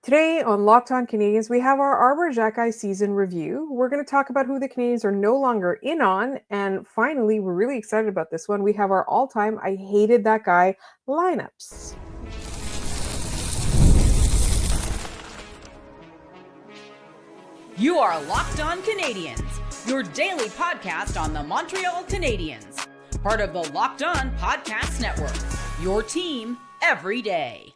Today on Locked On Canadiens, we have our Arber Xhekaj season review. We're going to talk about who the Canadiens are no longer in on. And finally, we're really excited about this one. We have our all time I hated that guy lineups. You are Locked On Canadiens, your daily podcast on the Montreal Canadiens. Part of the Locked On Podcast Network, your team every day.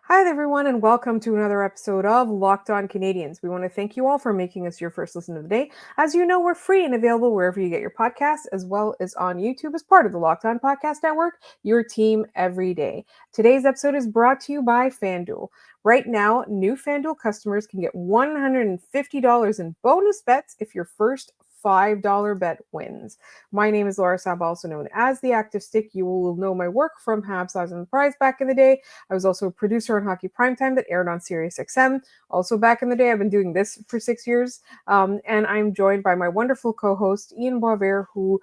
Hi, everyone, and welcome to another episode of Locked On Canadiens. We want to thank you all for making us your first listen of the day. As you know, we're free and available wherever you get your podcasts, as well as on YouTube as part of the Locked On Podcast Network, your team every day. Today's episode is brought to you by FanDuel. Right now, new FanDuel customers can get $150 in bonus bets if your first $5 bet wins. My name is Laura Sab, also known as the Active Stick. You will know my work from Habs, Odds, and the Prize back in the day. I was also a producer on Hockey Primetime that aired on SiriusXM. Also back in the day, I've been doing this for 6 years. And I'm joined by my wonderful co-host, Ian Boisvert, who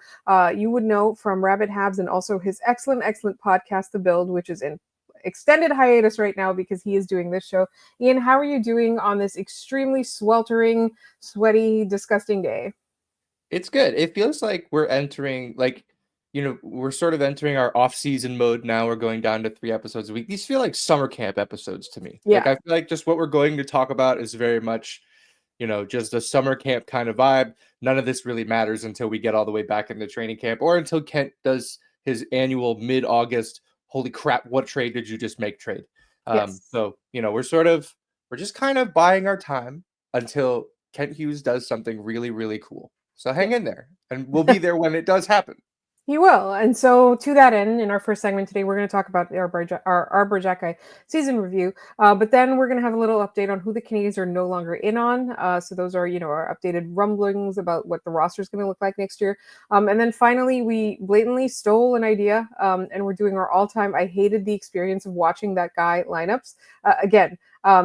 you would know from Rabbit Habs and also his excellent podcast, The Build, which is in extended hiatus right now because he is doing this show. Ian, how are you doing on this extremely sweltering, sweaty, disgusting day? It's good. It feels like we're entering, we're sort of entering our off-season mode now. We're going down to 3 episodes a week. These feel like summer camp episodes to me. Yeah. Like, I feel like just what we're going to talk about is very much, just a summer camp kind of vibe. None of this really matters until we get all the way back into training camp or until Kent does his annual mid-August, holy crap, what trade did you just make trade? Yes. So, we're just kind of buying our time until Kent Hughes does something really, really cool. So hang in there, and we'll be there when it does happen. You will. And so to that end, in our first segment today, we're going to talk about our Arber Xhekaj season review. But then we're going to have a little update on who the Canadiens are no longer in on. So those are, our updated rumblings about what the roster is going to look like next year. And then finally, we blatantly stole an idea, and we're doing our all-time I hated the experience of watching that guy lineups. Again,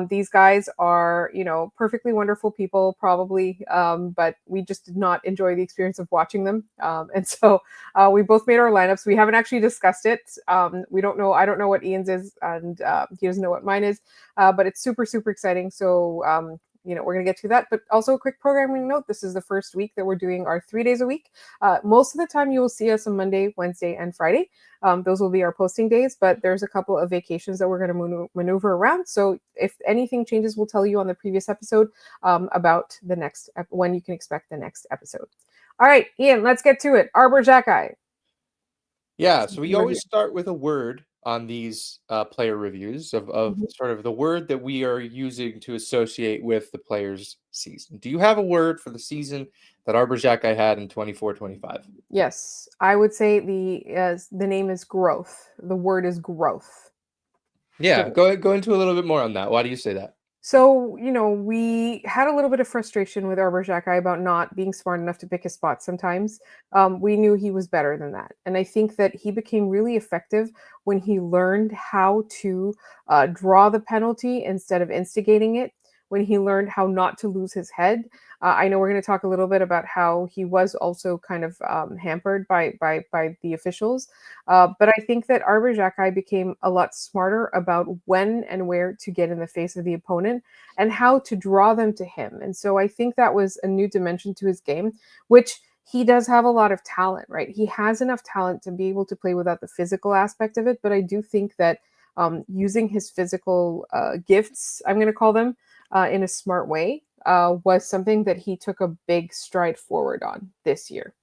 these guys are, perfectly wonderful people, probably, but we just did not enjoy the experience of watching them. And so we both made our lineups. We haven't actually discussed it. We don't know. I don't know what Ian's is, and he doesn't know what mine is. But it's super, super exciting. So we're going to get to that. But also a quick programming note. This is the first week that we're doing our 3 days a week. Most of the time you will see us on Monday, Wednesday, and Friday. Those will be our posting days, but there's a couple of vacations that we're going to maneuver around. So if anything changes, we'll tell you on the previous episode about the next, when you can expect the next episode. All right, Ian, let's get to it. Arber Xhekaj. Yeah, so we always start with a word on these player reviews of sort of the word that we are using to associate with the player's season. Do you have a word for the season that Arber Xhekaj had in 24-25? Yes, I would say the name is growth. The word is growth. Yeah, go into a little bit more on that. Why do you say that? So, we had a little bit of frustration with Arber Xhekaj about not being smart enough to pick his spots sometimes. We knew he was better than that. And I think that he became really effective when he learned how to draw the penalty instead of instigating it, when he learned how not to lose his head. I know we're going to talk a little bit about how he was also kind of hampered by the officials. But I think that Arber Xhekaj became a lot smarter about when and where to get in the face of the opponent and how to draw them to him. And so I think that was a new dimension to his game, which he does have a lot of talent, right? He has enough talent to be able to play without the physical aspect of it. But I do think that using his physical gifts, I'm going to call them, in a smart way, was something that he took a big stride forward on this year.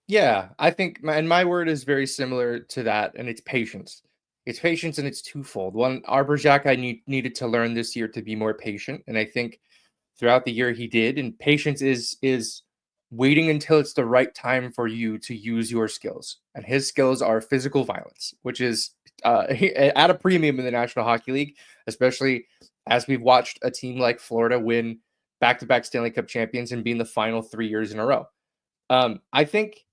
Yeah, I think, and my word is very similar to that, and it's patience. It's patience, and it's twofold. One, Arber Xhekaj needed to learn this year to be more patient, and I think throughout the year he did. And patience is waiting until it's the right time for you to use your skills. And his skills are physical violence, which is at a premium in the National Hockey League, especially as we've watched a team like Florida win back-to-back Stanley Cup champions and be in the final 3 years in a row. I think,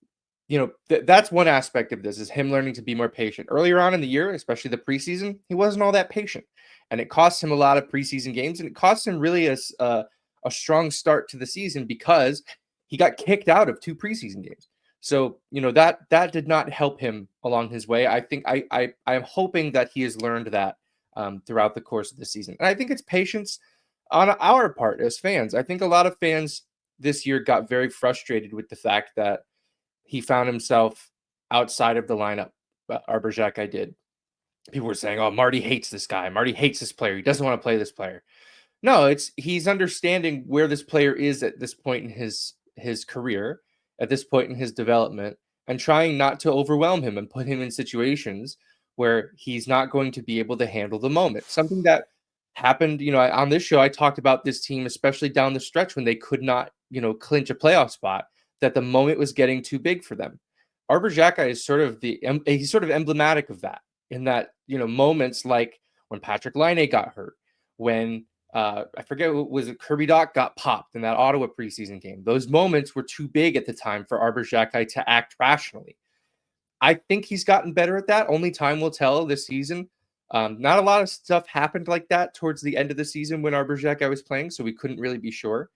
that's one aspect of this, is him learning to be more patient. Earlier on in the year, especially the preseason, he wasn't all that patient. And it cost him a lot of preseason games, and it cost him really a strong start to the season because he got kicked out of 2 preseason games. So, that did not help him along his way. I think I'm hoping that he has learned that throughout the course of the season. And I think it's patience on our part as fans. I think a lot of fans this year got very frustrated with the fact that he found himself outside of the lineup. Arber Xhekaj did. People were saying, "Oh, Marty hates this guy. Marty hates this player. He doesn't want to play this player." No, he's understanding where this player is at this point in his career, at this point in his development, and trying not to overwhelm him and put him in situations where he's not going to be able to handle the moment. Something that happened, on this show, I talked about this team, especially down the stretch when they could not, clinch a playoff spot, that the moment was getting too big for them. Arber Xhekaj is he's sort of emblematic of that, in that, moments like when Patrick Laine got hurt, when I forget, was it Kirby Dach got popped in that Ottawa preseason game. Those moments were too big at the time for Arber Xhekaj to act rationally. I think he's gotten better at that. Only time will tell this season. Not a lot of stuff happened like that towards the end of the season when Arber Xhekaj was playing, so we couldn't really be sure.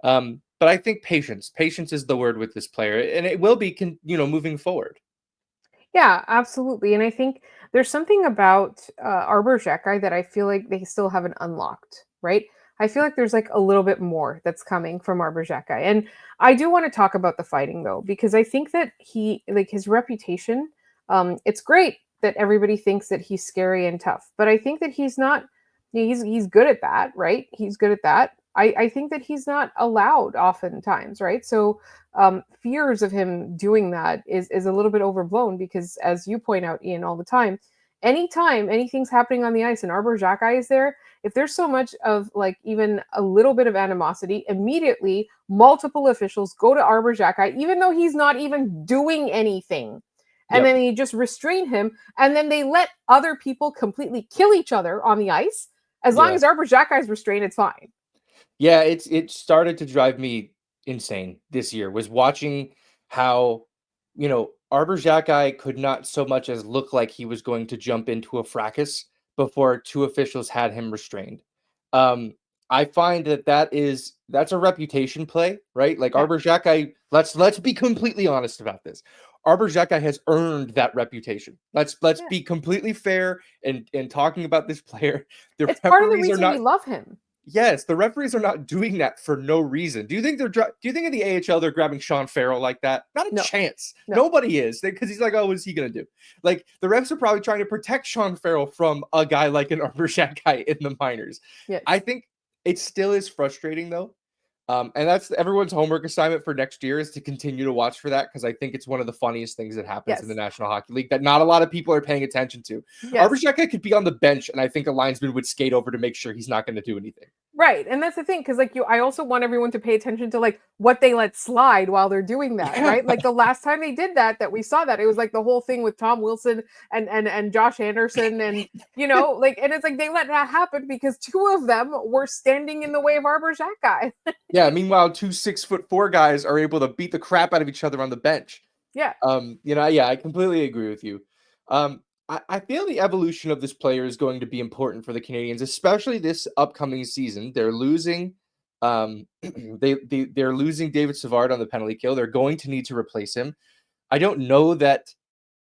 But I think patience is the word with this player, and it will be, moving forward. Yeah, absolutely. And I think there's something about Arber Xhekaj that I feel like they still haven't unlocked, right? I feel like there's like a little bit more that's coming from Arber Xhekaj. And I do want to talk about the fighting though, because I think that his reputation, it's great that everybody thinks that he's scary and tough, but I think that he's not, he's good at that, right? He's good at that. I think that he's not allowed oftentimes, right? So fears of him doing that is a little bit overblown because, as you point out, Ian, all the time, anytime anything's happening on the ice and Arber Xhekaj is there, if there's so much of like even a little bit of animosity, immediately multiple officials go to Arber Xhekaj, even though he's not even doing anything. And then they just restrain him, and then they let other people completely kill each other on the ice. As long as Arber Xhekaj is restrained, it's fine. Yeah, it started to drive me insane this year, was watching how, Arber Xhekaj could not so much as look like he was going to jump into a fracas before two officials had him restrained. I find that's a reputation play, right? Like Arber Xhekaj, let's be completely honest about this. Arber Xhekaj has earned that reputation. Let's be completely fair and talking about this player. It's part of the reason we love him. Yes, the referees are not doing that for no reason. Do you think in the AHL they're grabbing Sean Farrell like that? Not a chance. No. Nobody is, because he's like, oh, what is he gonna do? Like, the refs are probably trying to protect Sean Farrell from a guy like an Arber Xhekaj in the minors. Yes. I think it still is frustrating though. And that's everyone's homework assignment for next year, is to continue to watch for that, because I think it's one of the funniest things that happens in the National Hockey League that not a lot of people are paying attention to. Yes. Arber Xhekaj could be on the bench, and I think a linesman would skate over to make sure he's not going to do anything. Right, and that's the thing, because I also want everyone to pay attention to like what they let slide while they're doing that, right? Like the last time they did that we saw that, it was like the whole thing with Tom Wilson and Josh Anderson, and like, and it's like they let that happen because two of them were standing in the way of Arber Xhekaj. Yeah. Meanwhile, 2 6'4" guys are able to beat the crap out of each other on the bench. Yeah. I completely agree with you. I feel the evolution of this player is going to be important for the Canadiens, especially this upcoming season. They're losing, they're losing David Savard on the penalty kill. They're going to need to replace him. I don't know that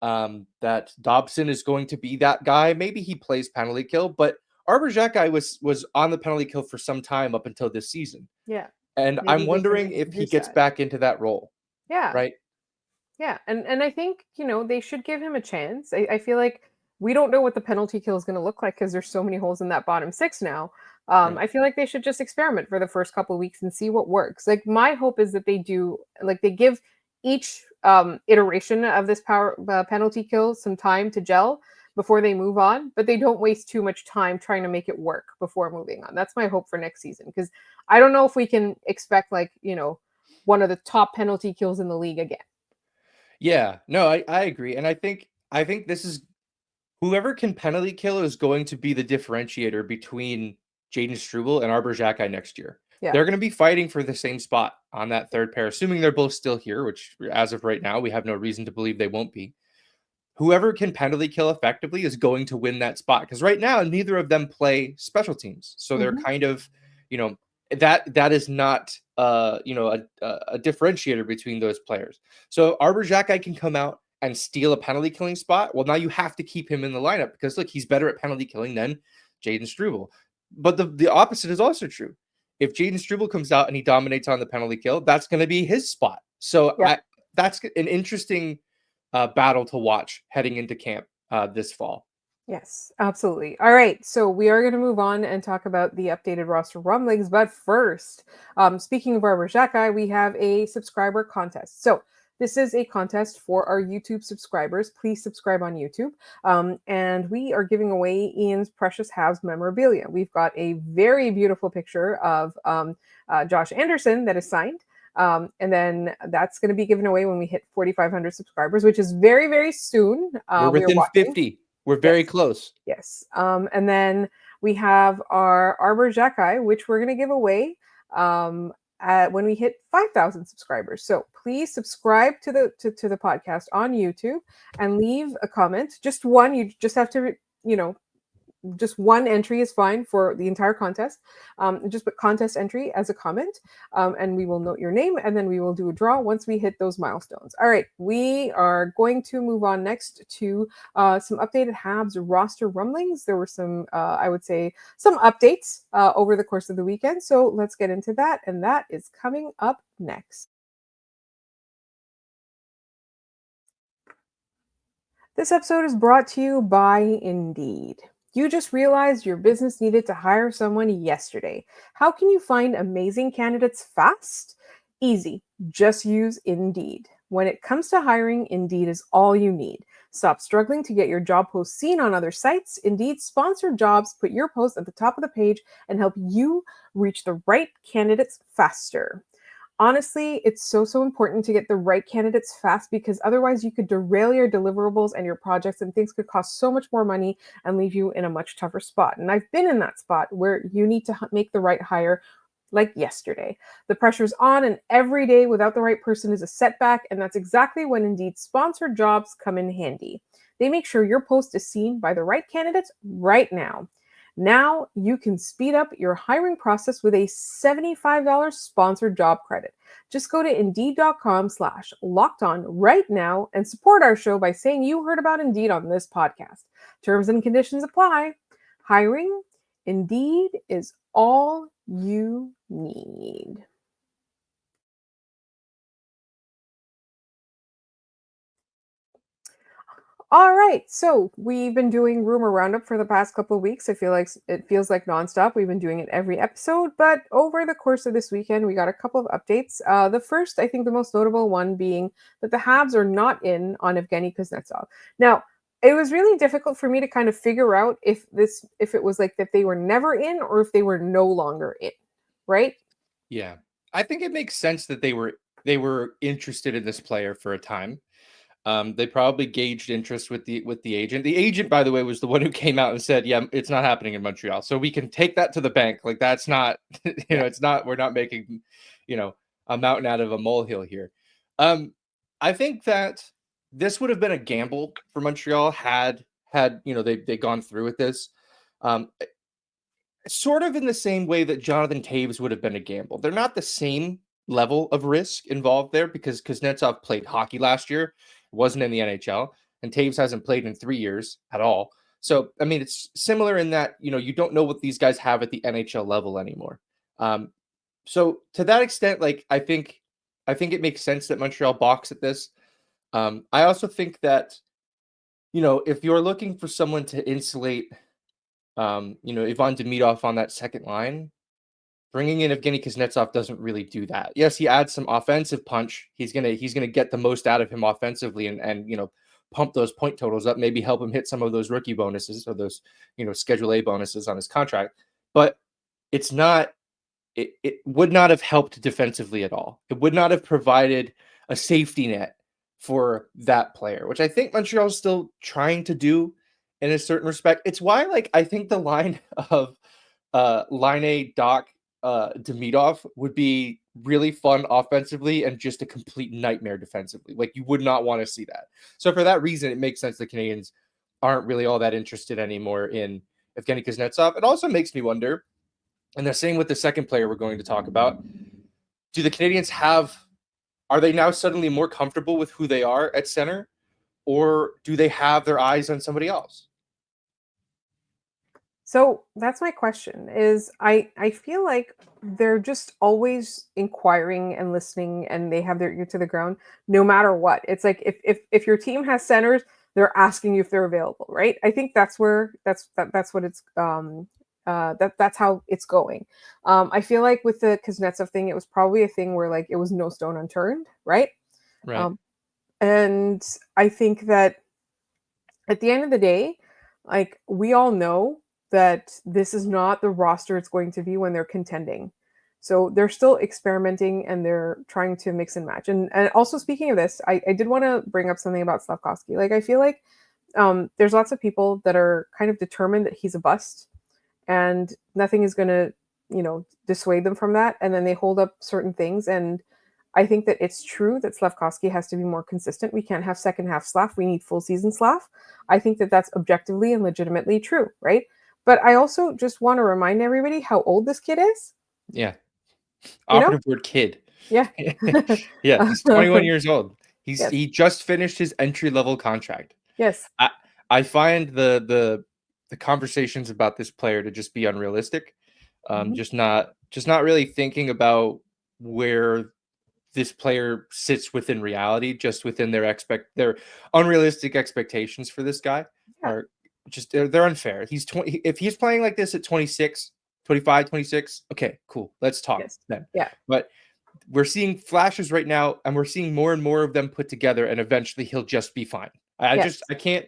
that Dobson is going to be that guy. Maybe he plays penalty kill, but Arber Xhekaj was on the penalty kill for some time up until this season. Yeah. And maybe I'm wondering if he gets back into that role. Yeah. Right. Yeah, and I think, they should give him a chance. I feel like we don't know what the penalty kill is going to look like because there's so many holes in that bottom six now. I feel like they should just experiment for the first couple of weeks and see what works. Like, my hope is that they give each iteration of this penalty kill some time to gel before they move on, but they don't waste too much time trying to make it work before moving on. That's my hope for next season, because I don't know if we can expect one of the top penalty kills in the league again. Yeah, no, I agree. And I think this is, whoever can penalty kill is going to be the differentiator between Jaden Struble and Arber Xhekaj next year. Yeah. They're going to be fighting for the same spot on that third pair, assuming they're both still here, which as of right now, we have no reason to believe they won't be. Whoever can penalty kill effectively is going to win that spot, because right now neither of them play special teams. So they're kind of, that is not a differentiator between those players. So Arber Xhekaj can come out and steal a penalty killing spot, well, now you have to keep him in the lineup because look, he's better at penalty killing than Jaden Struble. But the opposite is also true. If Jaden Struble comes out and he dominates on the penalty kill, that's going to be his spot. So that's an interesting battle to watch heading into camp this fall. Yes, absolutely. All right, so we are going to move on and talk about the updated roster rumblings. But first, speaking of Arber Xhekaj, we have a subscriber contest. So this is a contest for our YouTube subscribers. Please subscribe on YouTube. And we are giving away Ian's Precious Habs memorabilia. We've got a very beautiful picture of Josh Anderson that is signed. And then that's going to be given away when we hit 4,500 subscribers, which is very, very soon. We're within 50. We're very close. Yes. And then we have our Arber Xhekaj, which we're going to give away when we hit 5,000 subscribers. So please subscribe to the podcast on YouTube and leave a comment. Just one. You just have to, just one entry is fine for the entire contest. Just put contest entry as a comment, and we will note your name, and then we will do a draw once we hit those milestones. All right, we are going to move on next to some updated Habs roster rumblings. There were some, I would say, some updates over the course of the weekend. So let's get into that, and that is coming up next. This episode is brought to you by Indeed. You just realized your business needed to hire someone yesterday. How can you find amazing candidates fast? Easy. Just use Indeed. When it comes to hiring, Indeed is all you need. Stop struggling to get your job post seen on other sites. Indeed sponsored jobs put your post at the top of the page and help you reach the right candidates faster. Honestly, it's so important to get the right candidates fast because otherwise you could derail your deliverables and your projects and things could cost so much more money and leave you in a much tougher spot. And I've been in that spot where you need to make the right hire like yesterday. The pressure's on and every day without the right person is a setback, and that's exactly when Indeed sponsored jobs come in handy. They make sure your post is seen by the right candidates right now. Now you can speed up your hiring process with a $75 sponsored job credit. Just go to Indeed.com/lockedon right now and support our show by saying you heard about Indeed on this podcast. Terms and conditions apply. Hiring, Indeed is all you need. All right, so we've been doing rumor roundup for the past couple of weeks. It feels like nonstop. We've been doing it every episode, but over the course of this weekend, we got a couple of updates. The first, I think, the most notable one being that the Habs are not in on Evgeny Kuznetsov. Now, it was really difficult for me to kind of figure out if it was like that they were never in or if they were no longer in, right? Yeah, I think it makes sense that they were interested in this player for a time. They probably gauged interest with the agent. The agent, by the way, was the one who came out and said, "Yeah, it's not happening in Montreal." So we can take that to the bank. Like that's not, it's not. We're not making, a mountain out of a molehill here. I think that this would have been a gamble for Montreal had they gone through with this. Sort of in the same way that Jonathan Toews would have been a gamble. They're not the same level of risk involved there because Kuznetsov played hockey last year, wasn't in the NHL, and Toews hasn't played in 3 years at all. So, I mean, it's similar in that, you don't know what these guys have at the NHL level anymore. So to that extent, like, I think it makes sense that Montreal balks at this. I also think that, if you're looking for someone to insulate, Ivan Demidov on that second line, bringing in Evgeny Kuznetsov doesn't really do that. Yes, he adds some offensive punch. He's gonna get the most out of him offensively and pump those point totals up, maybe help him hit some of those rookie bonuses or those Schedule A bonuses on his contract. But it's not. It would not have helped defensively at all. It would not have provided a safety net for that player, which I think Montreal is still trying to do in a certain respect. It's why, like, I think the line of Line Doc Demidov would be really fun offensively and just a complete nightmare defensively. Like, you would not want to see that. So for that reason, it makes sense the Canadiens aren't really all that interested anymore in Evgeny Kuznetsov. It also makes me wonder, and the same with the second player we're going to talk about, do the Canadiens are they now suddenly more comfortable with who they are at center? or do they have their eyes on somebody else? So that's my question is I feel like they're just always inquiring and listening and they have their ear to the ground no matter what. It's like if your team has centers, they're asking you if they're available, right? I think that's where that's what it's that's how it's going. I feel like with the Kuznetsov thing, it was probably a thing where like it was no stone unturned, right? Right. Um, and I think that at the end of the day, like we all know that this is not the roster it's going to be when they're contending. So they're still experimenting and they're trying to mix and match. And also speaking of this, I did want to bring up something about Slavkovsky. Like I feel like there's lots of people that are kind of determined that he's a bust and nothing is going to, dissuade them from that. And then they hold up certain things. And I think that it's true that Slavkovsky has to be more consistent. We can't have second half Slav. We need full season Slav. I think that that's objectively and legitimately true, right? But I also just want to remind everybody how old this kid is. Yeah. You know? Operative word kid. Yeah. Yeah, he's 21 years old. Yes. He just finished his entry-level contract. Yes. I find the conversations about this player to just be unrealistic. Mhm. Just not really thinking about where this player sits within reality, just within their unrealistic expectations for this guy Yeah. are just they're unfair. He's 20. If he's playing like this at 26, 25, 26, okay, cool. Let's talk Yes. then. Yeah. But we're seeing flashes right now, and we're seeing more and more of them put together, and eventually he'll just be fine. Yes. I can't.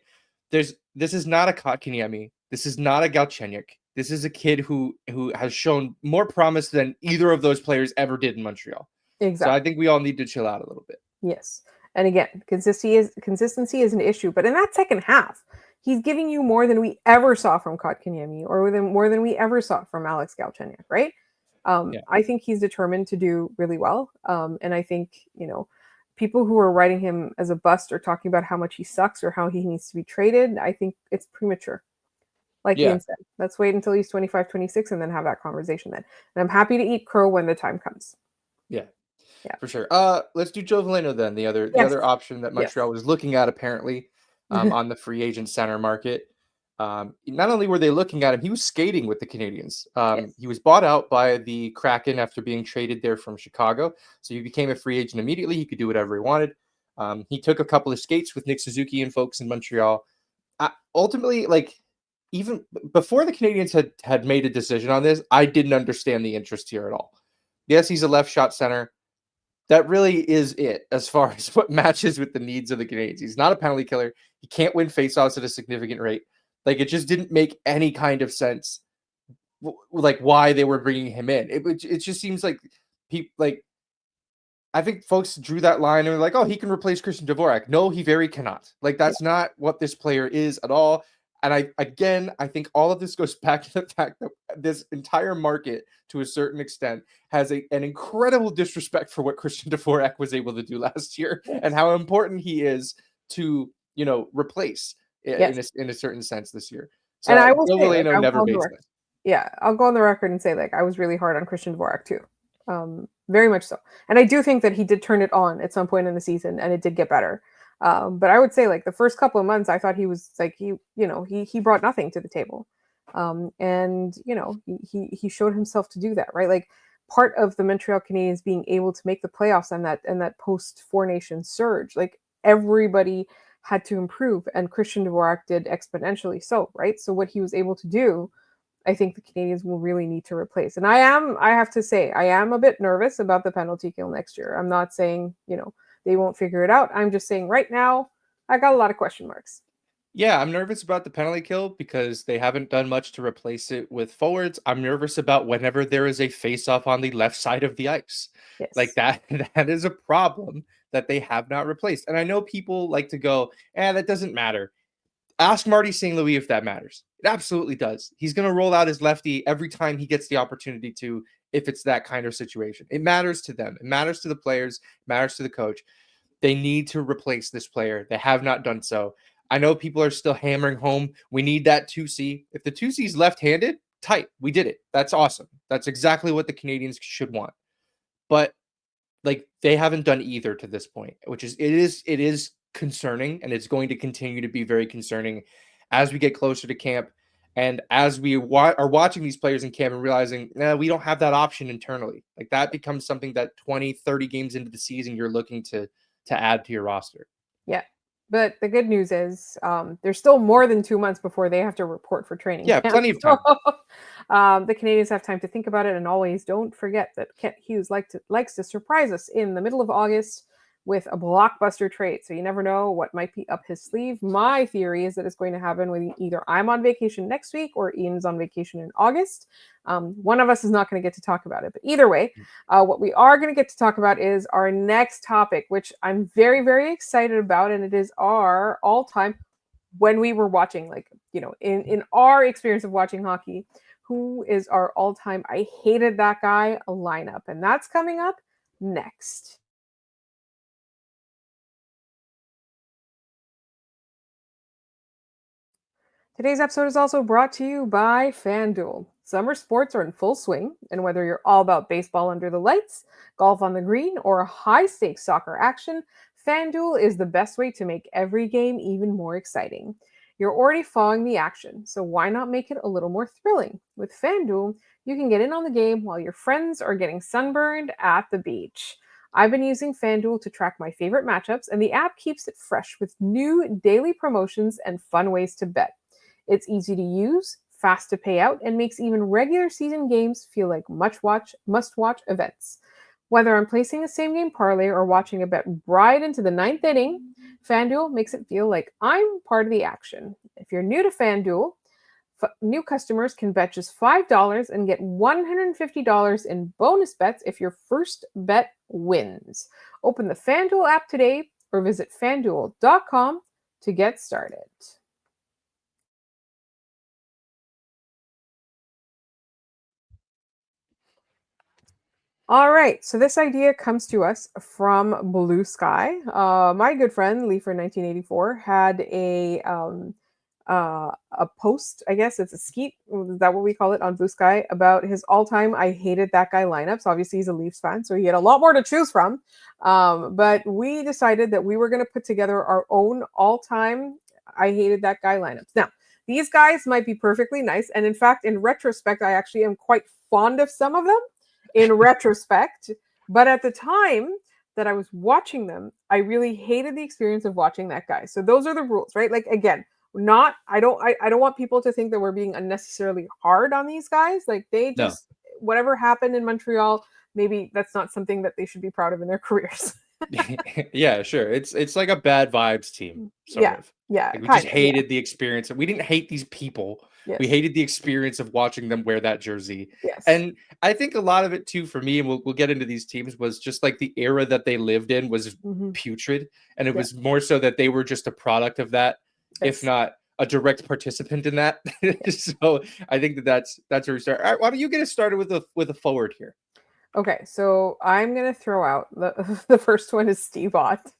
This is not a Kotkaniemi. This is not a Galchenyuk. This is a kid who has shown more promise than either of those players ever did in Montreal. So I Exactly. think we all need to chill out a little bit. Yes. And again, consistency is an issue. But in that second half, he's giving you more than we ever saw from Kotkaniemi or more than we ever saw from Alex Galchenyuk, right? Yeah. I think he's determined to do really well. And I think, people who are writing him as a bust or talking about how much he sucks or how he needs to be traded, I think it's premature. Like Yeah. Ian said, let's wait until he's 25, 26 and then have that conversation then. And I'm happy to eat crow when the time comes. Yeah. Yeah. For sure. Let's do Joe Veleno then. The Yes. other option that Yes. Montreal was looking at apparently on the free agent center market. Not only were they looking at him, he was skating with the Canadiens. Yes. He was bought out by the Kraken after being traded there from Chicago, so he became a free agent immediately. He could do whatever he wanted. He took a couple of skates with Nick Suzuki and folks in Montreal. Ultimately, like even before the Canadiens had made a decision on this, I didn't understand the interest here at all. Yes, he's a left shot center. That really is it as far as what matches with the needs of the Canadiens. He's not a penalty killer. He can't win faceoffs at a significant rate. Like it just didn't make any kind of sense, like why they were bringing him in. It just seems like people like I think folks drew that line and were like, oh, he can replace Christian Dvorak. No, he very cannot. Like Yeah. that's not what this player is at all. And I think all of this goes back to the fact that this entire market, to a certain extent, has an incredible disrespect for what Christian Dvorak was able to do last year Yes. and how important he is to, replace Yes. in a certain sense this year. So And I will Joe say, like, Veleno I'll never go on the based record. this. Yeah, I'll go on the record and say, like, I was really hard on Christian Dvorak too. Very much so. And I do think that he did turn it on at some point in the season and it did get better. But I would say like the first couple of months, I thought he was like he brought nothing to the table. And he showed himself to do that, right? Like part of the Montreal Canadiens being able to make the playoffs and that post Four Nations surge, like everybody had to improve, and Christian Dvorak did exponentially so, right? So what he was able to do, I think the Canadiens will really need to replace. And I have to say, I am a bit nervous about the penalty kill next year. I'm not saying, they won't figure it out. I'm just saying right now, I got a lot of question marks. Yeah, I'm nervous about the penalty kill because they haven't done much to replace it with forwards. I'm nervous about whenever there is a face-off on the left side of the ice. Like Yes. that, that is a problem that they have not replaced. And I know people like to go, that doesn't matter. Ask Marty St. Louis if that matters. It absolutely does. He's going to roll out his lefty every time he gets the opportunity to, if it's that kind of situation. It matters to them. It matters to the players. It matters to the coach. They need to replace this player. They have not done so. I know people are still hammering home. We need that 2C. If the 2C is left-handed, tight. We did it. That's awesome. That's exactly what the Canadiens should want. But like they haven't done either to this point, which is it is concerning, and it's going to continue to be very concerning as we get closer to camp. And as we are watching these players in camp and realizing, we don't have that option internally. Like that becomes something that 20, 30 games into the season, you're looking to add to your roster. Yeah. But the good news is there's still more than 2 months before they have to report for training Yeah, camp. plenty of time. The Canadians have time to think about it, and always don't forget that Kent Hughes likes to surprise us in the middle of August with a blockbuster trade. So you never know what might be up his sleeve. My theory is that it's going to happen when either I'm on vacation next week or Ian's on vacation in August. One of us is not going to get to talk about it. But either way, what we are going to get to talk about is our next topic, which I'm very, very excited about. And it is our all-time, when we were watching, like, in our experience of watching hockey, who is our all-time I hated that guy lineup. And that's coming up next. Today's episode is also brought to you by FanDuel. Summer sports are in full swing, and whether you're all about baseball under the lights, golf on the green, or high-stakes soccer action, FanDuel is the best way to make every game even more exciting. You're already following the action, so why not make it a little more thrilling? With FanDuel, you can get in on the game while your friends are getting sunburned at the beach. I've been using FanDuel to track my favorite matchups, and the app keeps it fresh with new daily promotions and fun ways to bet. It's easy to use, fast to pay out, and makes even regular season games feel like must-watch events. Whether I'm placing a same-game parlay or watching a bet right into the 9th inning, FanDuel makes it feel like I'm part of the action. If you're new to FanDuel, new customers can bet just $5 and get $150 in bonus bets if your first bet wins. Open the FanDuel app today or visit FanDuel.com to get started. All right, so this idea comes to us from Blue Sky. My good friend Leafer1984 had a post, I guess it's a skeet, is that what we call it, on Blue Sky, about his all-time I hated that guy lineups. Obviously, he's a Leafs fan, so he had a lot more to choose from. But we decided that we were going to put together our own all-time I hated that guy lineups. Now, these guys might be perfectly nice, and in fact, in retrospect, I actually am quite fond of some of them. In retrospect, but at the time that I was watching them, I really hated the experience of watching that guy. So those are the rules, right? Like, again, I don't want people to think that we're being unnecessarily hard on these guys. Like, they just, whatever happened in Montreal, maybe that's not something that they should be proud of in their careers. Yeah, sure. It's like a bad vibes team, sort of. Yeah. Like we just hated the experience. We didn't hate these people. Yes. We hated the experience of watching them wear that jersey. Yes. And I think a lot of it too, for me, and we'll get into these teams, was just like the era that they lived in was putrid. And it was more so that they were just a product of that, if not a direct participant in that. So I think that's where we start. All right, why don't you get us started with a forward here? Okay, so I'm gonna throw out the first one is Steve Ott.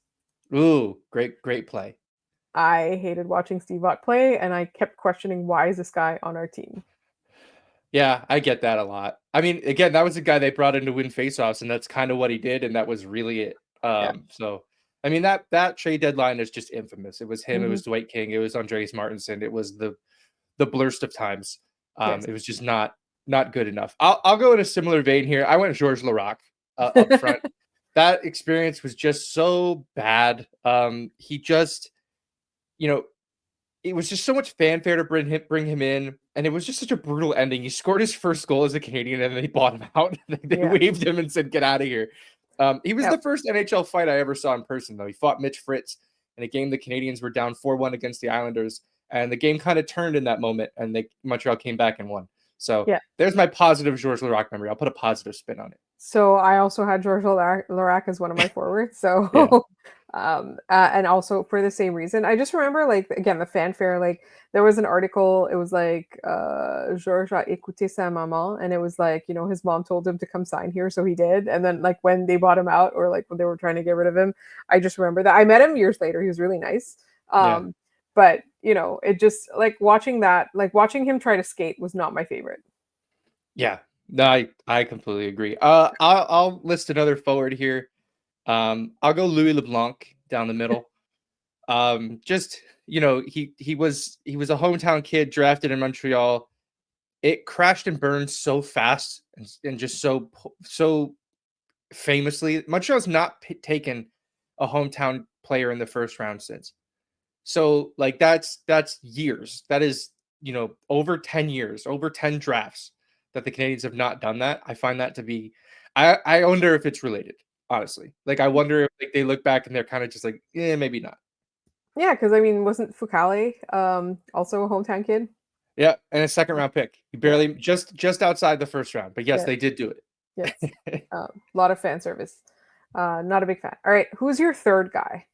Ooh, great play. I hated watching Steve Ott play, and I kept questioning, why is this guy on our team? Yeah, I get that a lot. I mean, again, that was a guy they brought in to win faceoffs, and that's kind of what he did, and that was really it. So, I mean, that trade deadline is just infamous. It was him, it was Dwight King, it was Andreas Martinson, it was the blurst of times. It was just not good enough. I'll go in a similar vein here. I went Georges Laraque up front. That experience was just so bad. He just, it was just so much fanfare to bring him in, and it was just such a brutal ending. He scored his first goal as a Canadian, and then they bought him out. They waved him and said, "Get out of here." He was the first NHL fight I ever saw in person, though. He fought Mitch Fritz in a game the Canadians were down 4-1 against the Islanders, and the game kind of turned in that moment, and Montreal came back and won. So there's my positive Georges Laraque memory. I'll put a positive spin on it. So I also had Georges Laraque as one of my forwards. So, and also for the same reason, I just remember, like, again, the fanfare. Like, there was an article. It was like Georges a écouté sa maman, and it was like, his mom told him to come sign here, so he did. And then, like, when they bought him out, or like when they were trying to get rid of him, I just remember that I met him years later. He was really nice. But it just, like, watching him try to skate was not my favorite. Yeah. No, I completely agree. I'll list another forward here. I'll go Louis LeBlanc down the middle. Just he was a hometown kid drafted in Montreal. It crashed and burned so fast and just so famously. Montreal's not taken a hometown player in the first round since. So like that's years. That is, over 10 years, over 10 drafts that the Canadiens have not done that. I find that to be I wonder if it's related, honestly. Like I wonder if like they look back and they're kind of just like, yeah, maybe not. Yeah, because I mean, wasn't Fukale also a hometown kid? Yeah, and a second round pick. He Yeah. barely just outside the first round. But yes, Yeah. they did do Yes. it. A lot of fan service. Not a big fan. All right, who's your third guy?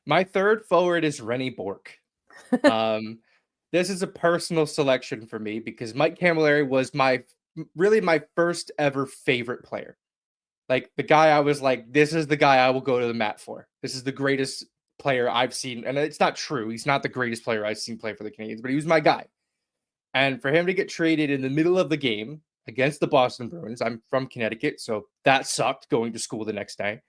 My third forward is Rennie Bork. This is a personal selection for me because Mike Camilleri was really my first ever favorite player. Like the guy I was like, this is the guy I will go to the mat for. This is the greatest player I've seen. And it's not true. He's not the greatest player I've seen play for the Canadiens, but he was my guy. And for him to get traded in the middle of the game against the Boston Bruins, I'm from Connecticut, so that sucked going to school the next day.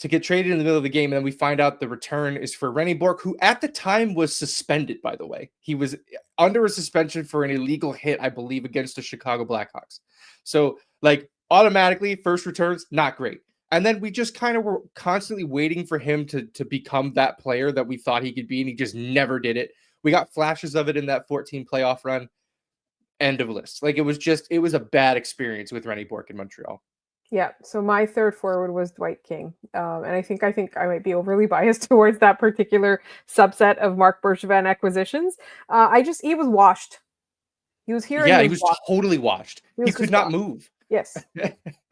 To get traded in the middle of the game, and then we find out the return is for Rennie Bork, who at the time was suspended, by the way. He was under a suspension for an illegal hit, I believe, against the Chicago Blackhawks. So, like, automatically, first returns, not great. And then we just kind of were constantly waiting for him to become that player that we thought he could be, and he just never did it. We got flashes of it in that 14 playoff run. End of list. Like, it was a bad experience with Rennie Bork in Montreal. Yeah, so my third forward was Dwight King, and I think I might be overly biased towards that particular subset of Marc Bergevin acquisitions. He was washed. He was here. Yeah, and he was washed. totally washed. He could not move. Yes.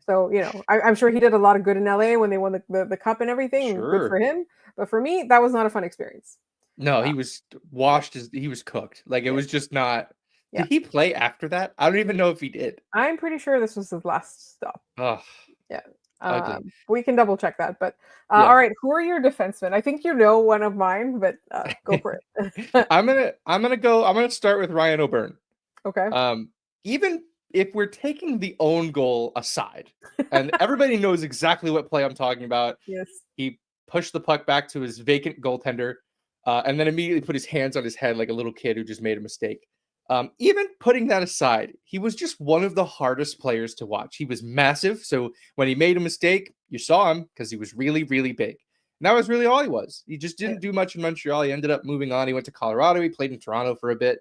So I'm sure he did a lot of good in LA when they won the cup and everything. Sure. Good for him. But for me, that was not a fun experience. No, he was washed. He was cooked. Like it was just not. Yeah. Did he play after that? I don't even know if he did. I'm pretty sure this was his last stop. Oh, yeah. We can double check that. But Yeah. all right, who are your defensemen? I think you know one of mine, but go for it. I'm gonna start with Ryan O'Byrne. Okay. Even if we're taking the own goal aside, and everybody knows exactly what play I'm talking about. Yes. He pushed the puck back to his vacant goaltender, and then immediately put his hands on his head like a little kid who just made a mistake. Even putting that aside, he was just one of the hardest players to watch. He was massive, so when he made a mistake, you saw him because he was really, really big. And that was really all he was. He just didn't do much in Montreal. He ended up moving on. He went to Colorado. He played in Toronto for a bit.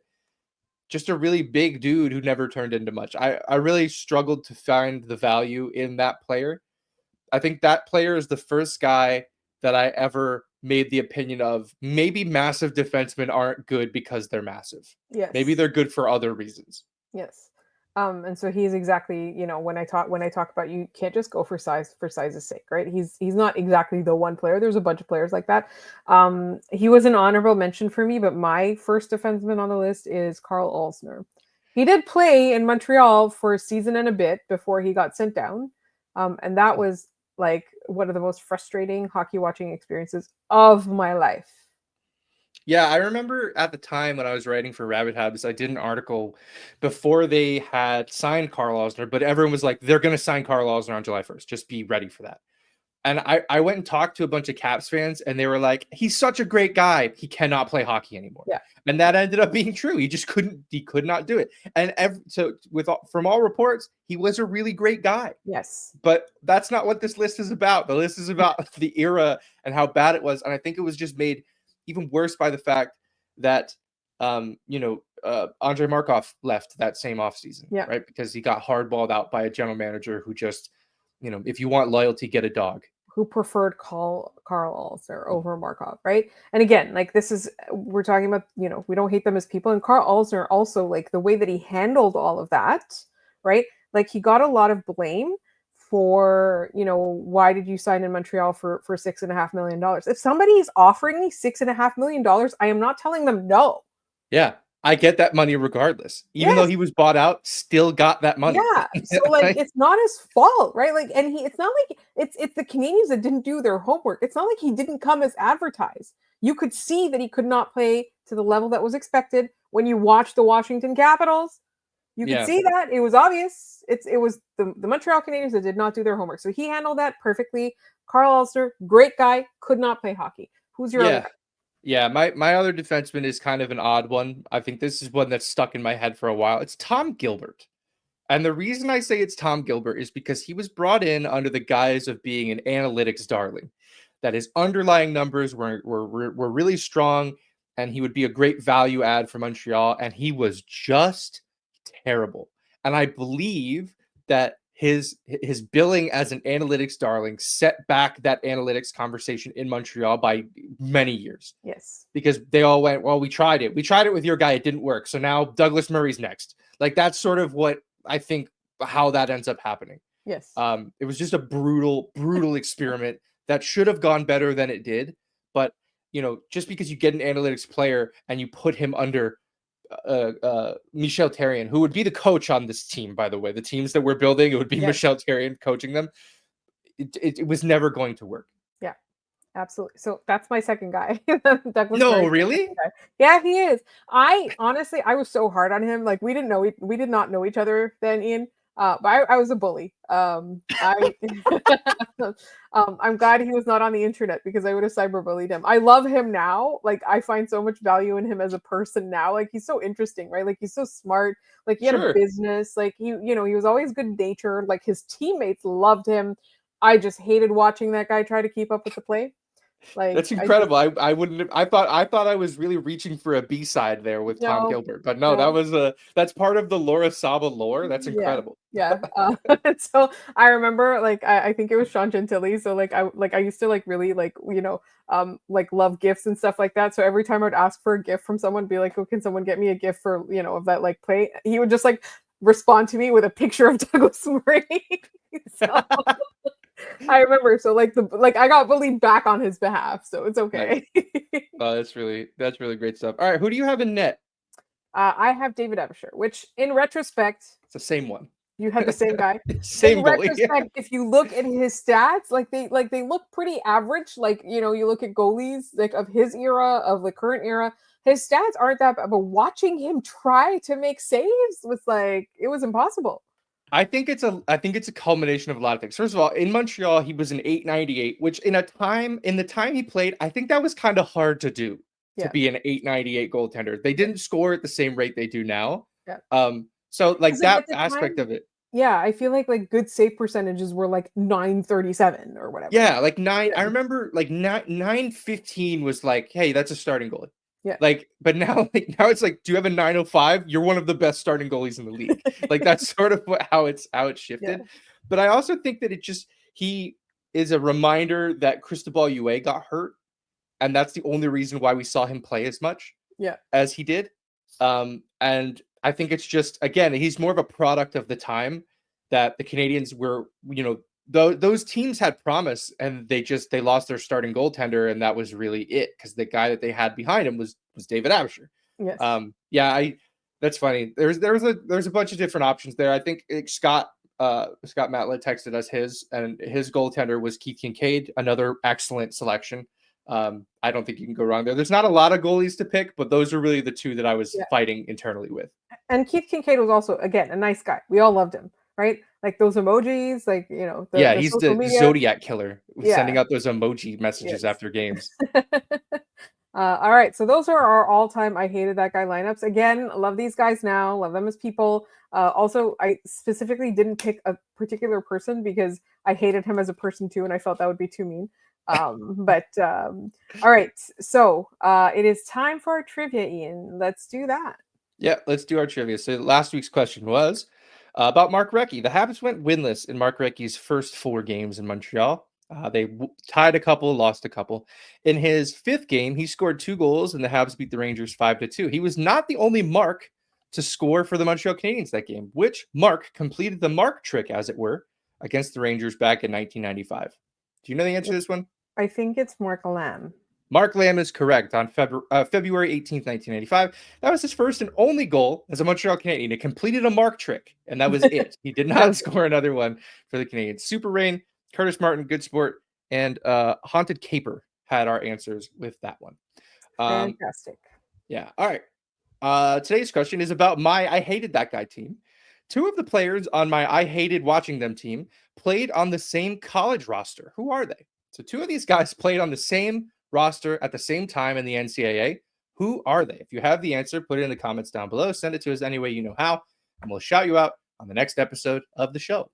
Just a really big dude who never turned into much. I really struggled to find the value in that player. I think that player is the first guy that I ever made the opinion of maybe massive defensemen aren't good because they're massive. Yes. Maybe they're good for other reasons. Yes. And so he's exactly, when I talk about, you can't just go for size's sake, right? He's not exactly the one player. There's a bunch of players like that. He was an honorable mention for me, but my first defenseman on the list is Carl Alsner. He did play in Montreal for a season and a bit before he got sent down. And that was like one of the most frustrating hockey watching experiences of my life. Yeah, I remember at the time when I was writing for Rabbit Habs, I did an article before they had signed Carl Alsner, but everyone was like, they're going to sign Carl Alsner on July 1st. Just be ready for that. And I went and talked to a bunch of Caps fans, and they were like, he's such a great guy. He cannot play hockey anymore. Yeah. And that ended up being true. He just could not do it. And from all reports, he was a really great guy. Yes. But that's not what this list is about. The list is about the era and how bad it was. And I think it was just made even worse by the fact that, Andrei Markov left that same offseason, right? Because he got hardballed out by a general manager who just, if you want loyalty, get a dog. Who preferred Carl Alsner over Markov, right? And again, like we're talking about, we don't hate them as people. And Carl Alsner also, like the way that he handled all of that, right? Like he got a lot of blame for, why did you sign in Montreal for $6.5 million? If somebody is offering me $6.5 million, I am not telling them no. Yeah. I get that money regardless. Even though he was bought out, still got that money. Yeah. So like it's not his fault, right? Like, and it's not like it's the Canadiens that didn't do their homework. It's not like he didn't come as advertised. You could see that he could not play to the level that was expected when you watch the Washington Capitals. You could see that. It was obvious. It was the Montreal Canadiens that did not do their homework. So he handled that perfectly. Carl Alsner, great guy, could not play hockey. Who's your other guy? Yeah, my other defenseman is kind of an odd one. I think this is one that's stuck in my head for a while. It's Tom Gilbert. And the reason I say it's Tom Gilbert is because he was brought in under the guise of being an analytics darling, that his underlying numbers were really strong, and he would be a great value add for Montreal. And he was just terrible. And I believe that his billing as an analytics darling set back that analytics conversation in Montreal by many years. Yes. Because they all went, well, we tried it. We tried it with your guy. It didn't work. So now Douglas Murray's next. Like, that's sort of what I think how that ends up happening. Yes. It was just a brutal experiment that should have gone better than it did. But, just because you get an analytics player and you put him under Michel Therrien, who would be the coach on this team, by the way, the teams that we're building, it would be Michel Therrien coaching them. It was never going to work. Yeah, absolutely. So that's my second guy. Douglas no, Murray, really? Yeah, he is. I was so hard on him. Like, we did not know each other then, Ian. But I was a bully. I'm glad he was not on the internet, because I would have cyberbullied him. I love him now. Like, I find so much value in him as a person now. Like, he's so interesting, right? Like, he's so smart. Like, he had a business. Like, he was always good natured. Like, his teammates loved him. I just hated watching that guy try to keep up with the play. Like, that's incredible. I wouldn't have, I thought I was really reaching for a B-side there with Tom Gilbert, but no, that's part of the Laura Saba lore. That's incredible. Yeah. So I remember, like, I think it was Sean Gentili. So I used to really love gifts and stuff like that. So every time I'd ask for a gift from someone, be like, oh, can someone get me a gift for, of that play? He would just respond to me with a picture of Douglas Murray. So I remember. So I got bullied back on his behalf, so it's okay. Nice. Oh, that's really great stuff. All right, who do you have in net? I have David Evgeny, which in retrospect, it's the same one. You had the same guy. Same in goalie. Retrospect, if you look at his stats, they look pretty average. You look at goalies of his era, of the current era, his stats aren't that bad. But watching him try to make saves was it was impossible. I think it's a culmination of a lot of things. First of all, in Montreal, he was an .898, which in the time he played, I think that was kind of hard to do, to be an .898 goaltender. They didn't score at the same rate they do now. Yeah. So that aspect of it. Yeah, I feel like good save percentages were .937 or whatever. Yeah, I remember 915 was hey, that's a starting goalie. Yeah. But now it's do you have a 905? You're one of the best starting goalies in the league. That's sort of how it's shifted. Yeah. But I also think that he is a reminder that Cristobal Huet got hurt, and that's the only reason why we saw him play as much as he did. And I think it's just, again, he's more of a product of the time that the Canadiens were, those teams had promise, and they lost their starting goaltender, and that was really it, because the guy that they had behind him was David Absher. Yes. That's funny. There's a bunch of different options there. I think Scott Matla texted us his goaltender was Keith Kincaid, another excellent selection. I don't think you can go wrong there. There's not a lot of goalies to pick, but those are really the two that I was fighting internally with. And Keith Kincaid was also, again, a nice guy. We all loved him, right? Those emojis, he's the Zodiac killer, sending out those emoji messages after games. All right, so those are our all-time I hated that guy lineups. Again, love these guys now, love them as people. Also, I specifically didn't pick a particular person because I hated him as a person too, and I felt that would be too mean. All right, so it is time for our trivia, Ian. Let's do that. Yeah, let's do our trivia. So last week's question was about Mark Recchi. The Habs went winless in Mark Recchi's first 4 games in Montreal. They tied a couple, lost a couple. In his 5th game, he scored 2 goals, and the Habs beat the Rangers 5-2. He was not the only Mark to score for the Montreal Canadiens that game, which Mark completed the Mark trick, as it were, against the Rangers back in 1995. Do you know the answer to this one? I think it's Mark Lamb. Mark Lamb is correct. On February 18th, 1995. That was his first and only goal as a Montreal Canadien. It completed a Mark trick, and that was it. He did not score another one for the Canadiens. Super Rain, Curtis Martin, Good Sport, and Haunted Caper had our answers with that one. Fantastic. Yeah. All right. Today's question is about my I hated that guy team. 2 of the players on my I hated watching them team played on the same college roster. Who are they? So 2 of these guys played on the same roster at the same time in the NCAA? Who are they? If you have the answer, put it in the comments down below. Send it to us any way you know how, and we'll shout you out on the next episode of the show.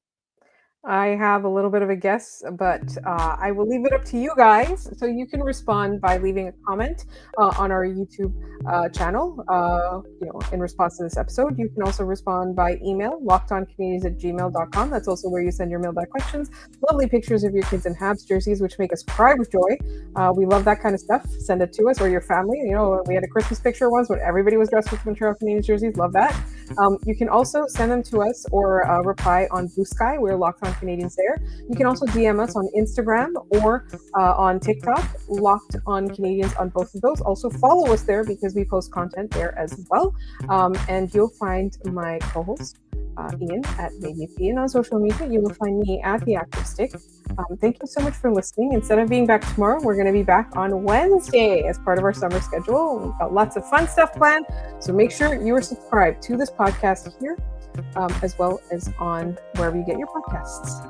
I have a little bit of a guess, but I will leave it up to you guys. So you can respond by leaving a comment on our YouTube channel, in response to this episode. You can also respond by email, lockedoncanadians@gmail.com. That's also where you send your mailbag questions. Lovely pictures of your kids in Habs jerseys, which make us cry with joy. We love that kind of stuff. Send it to us, or your family. We had a Christmas picture once when everybody was dressed with Montreal Canadiens jerseys. Love that. You can also send them to us or reply on Blue Sky. We're Locked On Canadians there. You can also DM us on Instagram or on TikTok, Locked On Canadians on both of those. Also follow us there because we post content there as well. And you'll find my co-host, Ian, at Maybe It's Ian on social media. You will find me at The Active Stick. Thank you so much for listening. Instead of being back tomorrow, we're going to be back on Wednesday as part of our summer schedule. We've got lots of fun stuff planned. So make sure you are subscribed to this podcast here, as well as on wherever you get your podcasts.